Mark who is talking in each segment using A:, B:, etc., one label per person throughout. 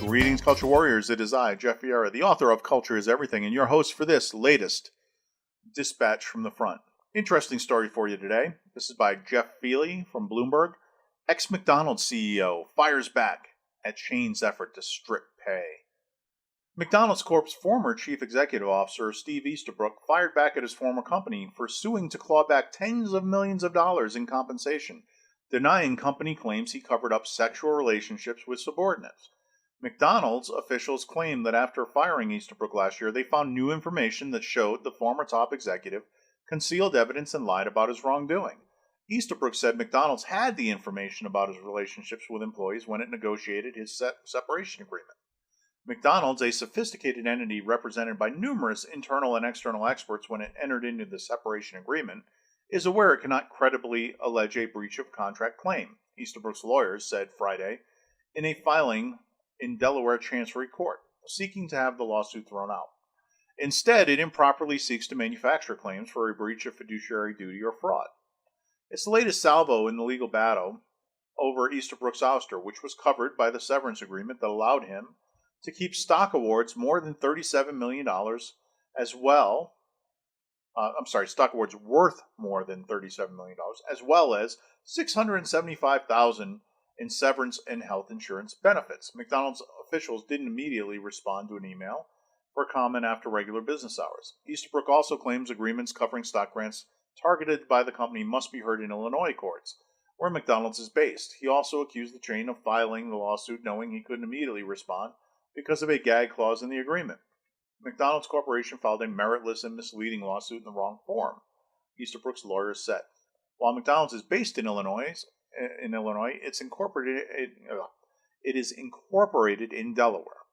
A: Greetings, Culture Warriors. It is I, Jeff Vieira, the author of Culture is Everything, and your host for this latest dispatch from the front. Interesting story for you today. This is by Jeff Feely from Bloomberg. Ex-McDonald's CEO fires back at chain's effort to strip pay. McDonald's Corp's former chief executive officer, Steve Easterbrook, fired back at his former company for suing to claw back tens of millions of dollars in compensation, denying company claims he covered up sexual relationships with subordinates. McDonald's officials claimed that after firing Easterbrook last year, they found new information that showed the former top executive concealed evidence and lied about his wrongdoing. Easterbrook said McDonald's had the information about his relationships with employees when it negotiated his separation agreement. McDonald's, a sophisticated entity represented by numerous internal and external experts when it entered into the separation agreement, is aware it cannot credibly allege a breach of contract claim, Easterbrook's lawyers said Friday in a filing in Delaware Chancery Court, seeking to have the lawsuit thrown out. Instead, it improperly seeks to manufacture claims for a breach of fiduciary duty or fraud. It's the latest salvo in the legal battle over Easterbrook's ouster, which was covered by the severance agreement that allowed him to keep stock awards more than $37 million stock awards worth more than $37 million, as well as $675,000 in severance and health insurance benefits. McDonald's officials didn't immediately respond to an email for comment after regular business hours. Easterbrook also claims agreements covering stock grants targeted by the company must be heard in Illinois courts, where McDonald's is based. He also accused the chain of filing the lawsuit knowing he couldn't immediately respond because of a gag clause in the agreement. McDonald's Corporation filed a meritless and misleading lawsuit in the wrong form, Easterbrook's lawyers said. While McDonald's is based in Illinois, it is incorporated in Delaware.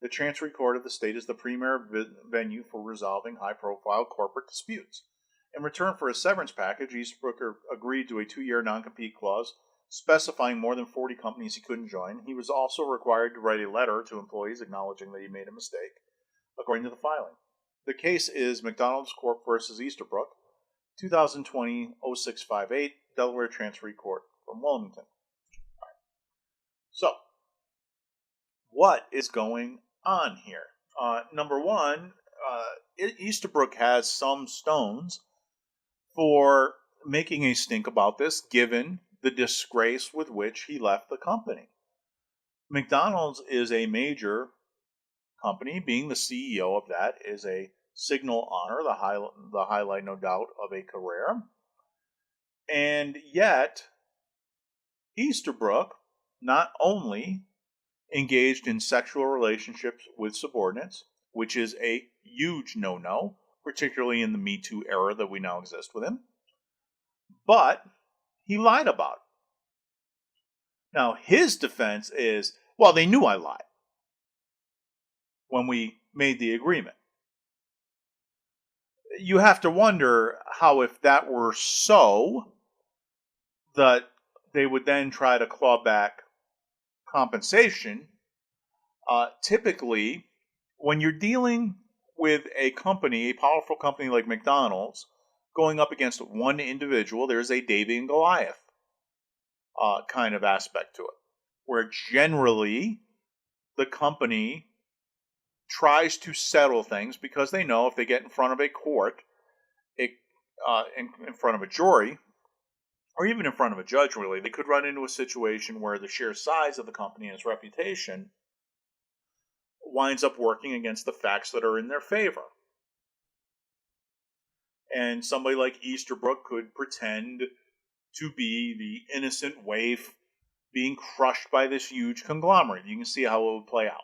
A: The Chancery Court of the state is the premier venue for resolving high-profile corporate disputes. In return for a severance package, Easterbrook agreed to a 2-year non-compete clause specifying more than 40 companies he couldn't join. He was also required to write a letter to employees acknowledging that he made a mistake, according to the filing. The case is McDonald's Corp. versus Easterbrook, 2020-0658, Delaware Chancery Court from Wilmington. So, what is going on here? Number one, Easterbrook has some stones for making a stink about this, given the disgrace with which he left the company. McDonald's is a major company. Being the CEO of that is a signal honor, the highlight, no doubt, of a career. And yet, Easterbrook not only engaged in sexual relationships with subordinates, which is a huge no-no, particularly in the Me Too era that we now exist with him, but he lied about it. Now, his defense is, well, they knew I lied when we made the agreement. You have to wonder how, if that were so, that they would then try to claw back compensation. Typically, when you're dealing with a company, a powerful company like McDonald's, going up against one individual, there's a David and Goliath kind of aspect to it, where generally the company tries to settle things because they know if they get in front of a court, in front of a jury, or even in front of a judge, really, they could run into a situation where the sheer size of the company and its reputation winds up working against the facts that are in their favor. And somebody like Easterbrook could pretend to be the innocent waif being crushed by this huge conglomerate. You can see how it would play out.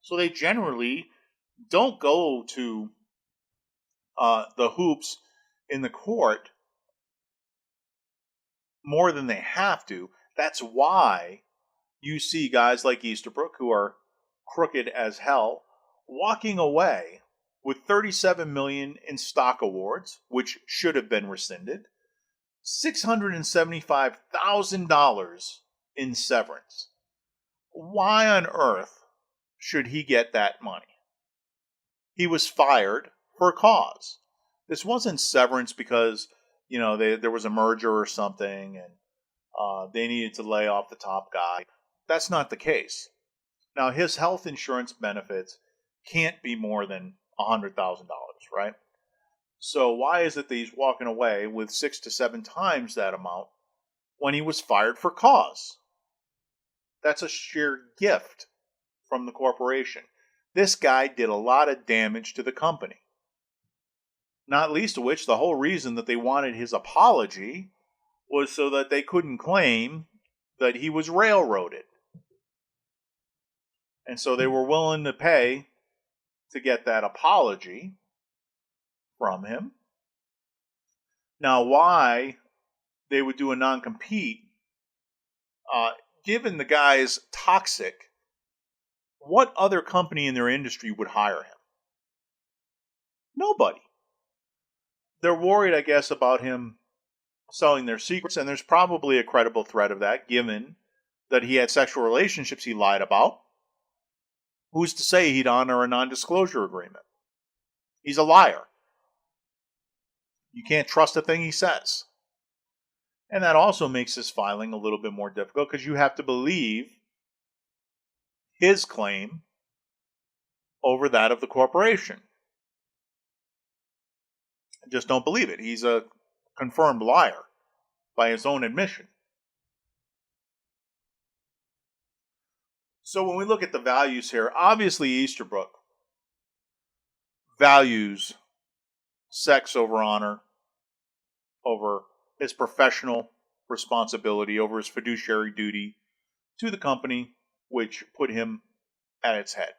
A: So they generally don't go to the hoops in the court more than they have to. That's why you see guys like Easterbrook, who are crooked as hell, walking away with $37 million in stock awards, which should have been rescinded, $675,000 in severance. Why on earth should he get that money? He was fired for a cause. This wasn't severance because, there was a merger or something and they needed to lay off the top guy. That's not the case. Now, his health insurance benefits can't be more than $100,000, right? So why is it that he's walking away with 6 to 7 times that amount when he was fired for cause? That's a sheer gift from the corporation. This guy did a lot of damage to the company. Not least of which, the whole reason that they wanted his apology was so that they couldn't claim that he was railroaded. And so they were willing to pay to get that apology from him. Now, why they would do a non-compete, given the guy's toxic, what other company in their industry would hire him? Nobody. They're worried, I guess, about him selling their secrets, and there's probably a credible threat of that, given that he had sexual relationships he lied about. Who's to say he'd honor a non-disclosure agreement? He's a liar. You can't trust a thing he says. And that also makes this filing a little bit more difficult because you have to believe his claim over that of the corporation. Just don't believe it. He's a confirmed liar by his own admission. So when we look at the values here, obviously Easterbrook values sex over honor, over his professional responsibility, over his fiduciary duty to the company which put him at its head.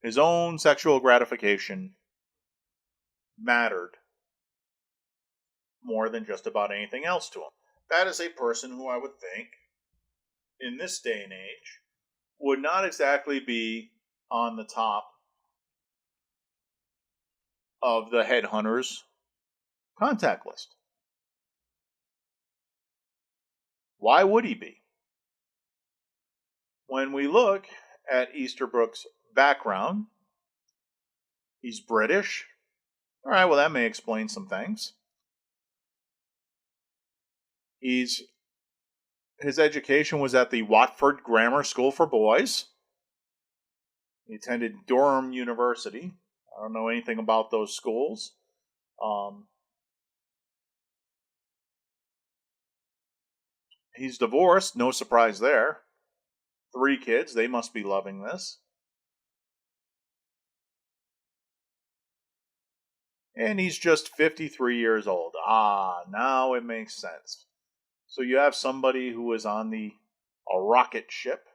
A: His own sexual gratification mattered more than just about anything else to him. That is a person who I would think, in this day and age, would not exactly be on the top of the headhunters' contact list. Why would he be? When we look at Easterbrook's background, he's British. All right, well, that may explain some things. His education was at the Watford Grammar School for Boys. He attended Durham University. I don't know anything about those schools. He's divorced, no surprise there. 3 kids, they must be loving this. And he's just 53 years old. Now it makes sense. So you have somebody who was on a rocket ship.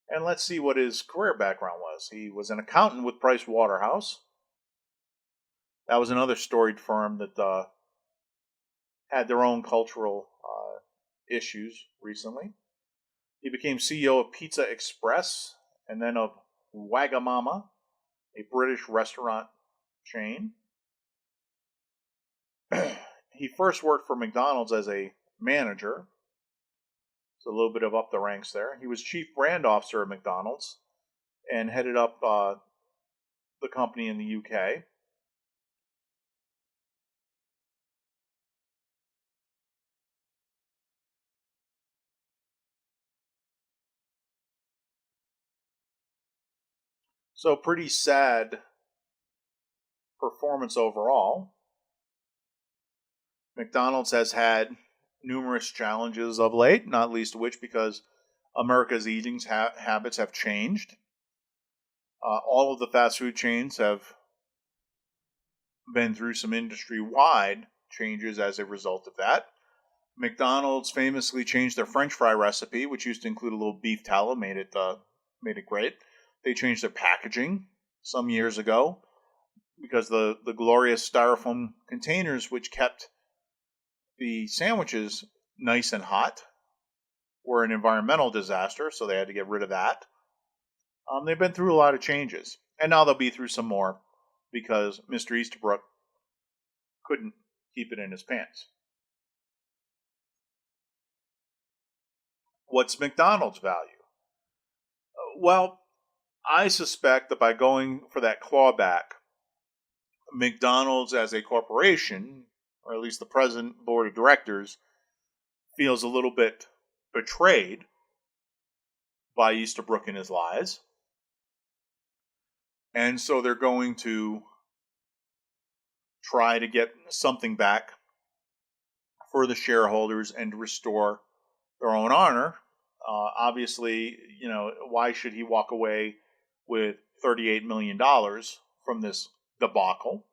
A: And let's see what his career background was. He was an accountant with Price Waterhouse. That was another storied firm that had their own cultural issues recently. He became CEO of Pizza Express and then of Wagamama, a British restaurant chain. He first worked for McDonald's as a manager. So a little bit of up the ranks there. He was chief brand officer at McDonald's and headed up the company in the UK. So pretty sad performance overall. McDonald's has had numerous challenges of late, not least of which because America's eating habits have changed. All of the fast food chains have been through some industry-wide changes as a result of that. McDonald's famously changed their French fry recipe, which used to include a little beef tallow, made it great. They changed their packaging some years ago because the glorious styrofoam containers, which kept the sandwiches nice and hot, were an environmental disaster, so they had to get rid of that. They've been through a lot of changes, and now they'll be through some more because Mr. Easterbrook couldn't keep it in his pants. What's McDonald's value? Well, I suspect that by going for that clawback, McDonald's as a corporation, or at least the present board of directors, feels a little bit betrayed by Easterbrook and his lies. And so they're going to try to get something back for the shareholders and restore their own honor. Obviously, why should he walk away with $38 million from this debacle?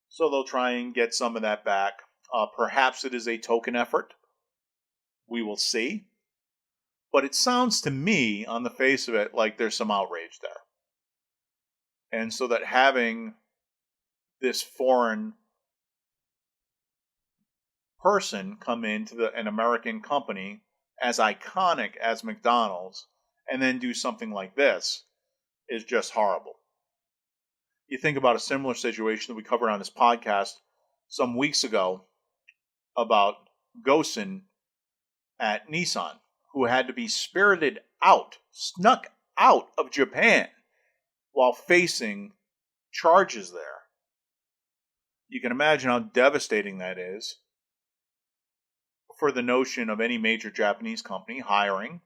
A: So they'll try and get some of that back. Perhaps it is a token effort. We will see. But it sounds to me, on the face of it, like there's some outrage there. And so that having this foreign person come into an American company as iconic as McDonald's and then do something like this is just horrible. You think about a similar situation that we covered on this podcast some weeks ago about Gosen at Nissan, who had to be spirited out, snuck out of Japan while facing charges there. You can imagine how devastating that is for the notion of any major Japanese company hiring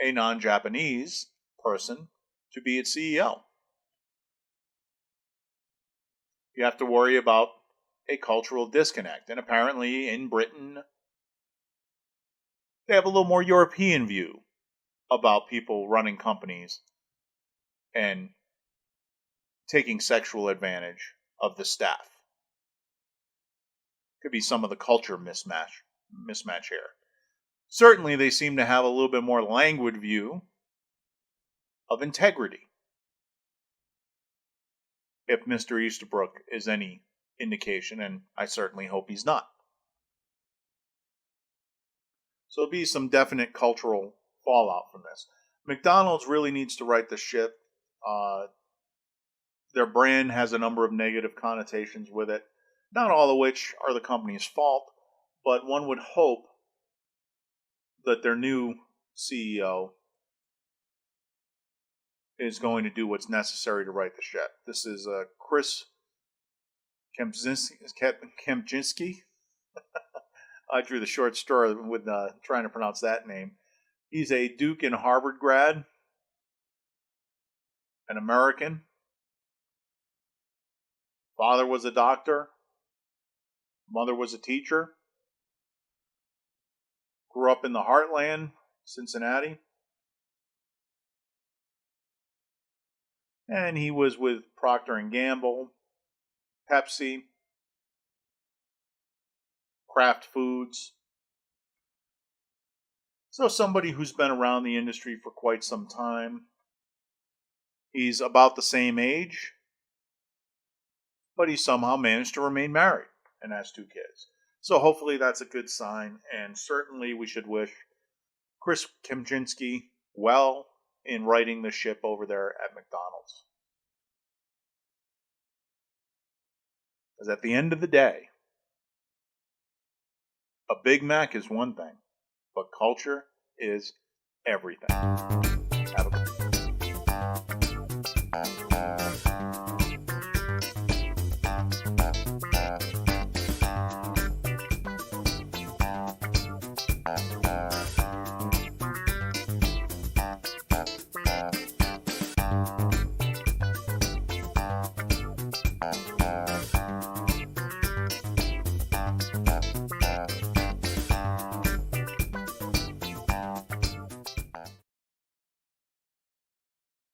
A: a non-Japanese person to be its CEO. You have to worry about a cultural disconnect. And apparently in Britain, they have a little more European view about people running companies and taking sexual advantage of the staff. Could be some of the culture mismatch here. Certainly they seem to have a little bit more languid view of integrity. If Mr. Easterbrook is any indication, and I certainly hope he's not. So there'll be some definite cultural fallout from this. McDonald's really needs to right the ship. Their brand has a number of negative connotations with it, not all of which are the company's fault, but one would hope that their new CEO is going to do what's necessary to right the ship. This is Chris Kempczynski. I drew the short story with trying to pronounce that name. He's a Duke and Harvard grad, an American. Father was a doctor. Mother was a teacher. Grew up in the heartland, Cincinnati. And he was with Procter & Gamble, Pepsi, Kraft Foods. So somebody who's been around the industry for quite some time. He's about the same age, but he somehow managed to remain married and has 2 kids. So hopefully that's a good sign, and certainly we should wish Chris Kempczynski well in righting the ship over there at McDonald's. Because at the end of the day, a Big Mac is one thing, but culture is everything.